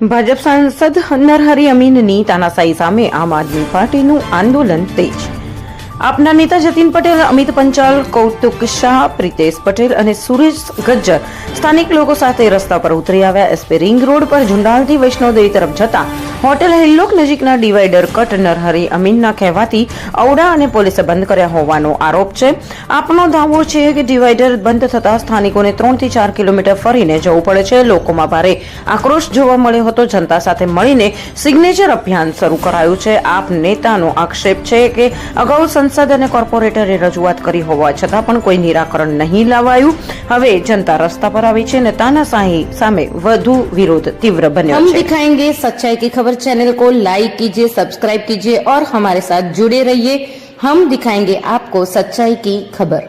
ભાજપ સાંસદ નરહરી અમીનની તાનાશાહી સામે આમ આદમી પાર્ટીનું આંદોલન તેજ. આપના નેતા જતીન પટેલ, અમિત પંચાલ, કૌતુક શાહ, પ્રિતેશ પટેલ અને સુરેશ ગજ્જર સ્થાનિક લોકો સાથે રસ્તા પર ઉતરી આવ્યા. એસપી રિંગ રોડ પર ઝુંડાલથી વૈષ્ણોદેવી તરફ જતા હોટેલ હિલ્લોક નજીકના ડિવાઈડર કટ નરહરી અમીનના કહેવાથી ઔડા અને પોલીસે બંધ કર્યા હોવાનો આરોપ છે. આપનો દાવો છે કે ડિવાઈડર બંધ થતા સ્થાનિકોને 3 થી 4 કિલોમીટર ફરીને જવું પડે છે. લોકોમાં ભારે આક્રોશ જોવા મળ્યો હતો. જનતા સાથે મળીને સિગ્નેચર અભિયાન શરૂ કરાયું છે. આપ નેતાનો આક્ષેપ છે કે અગાઉ સંસદ અને કોર્પોરેટરે રજૂઆત કરી હોવા છતાં પણ કોઈ નિરાકરણ નહીં લાવાયું. હવે જનતા રસ્તા પર આવી છે અને તાનાશાહી સામે વધુ વિરોધ તીવ્ર બન્યો છે. हम दिखाएंगे सच्चाई की खबर चैनल को लाइक कीजिए, सब्सक्राइब कीजिए और हमारे साथ जुड़े रहिए. हम दिखाएंगे आपको सच्चाई की खबर.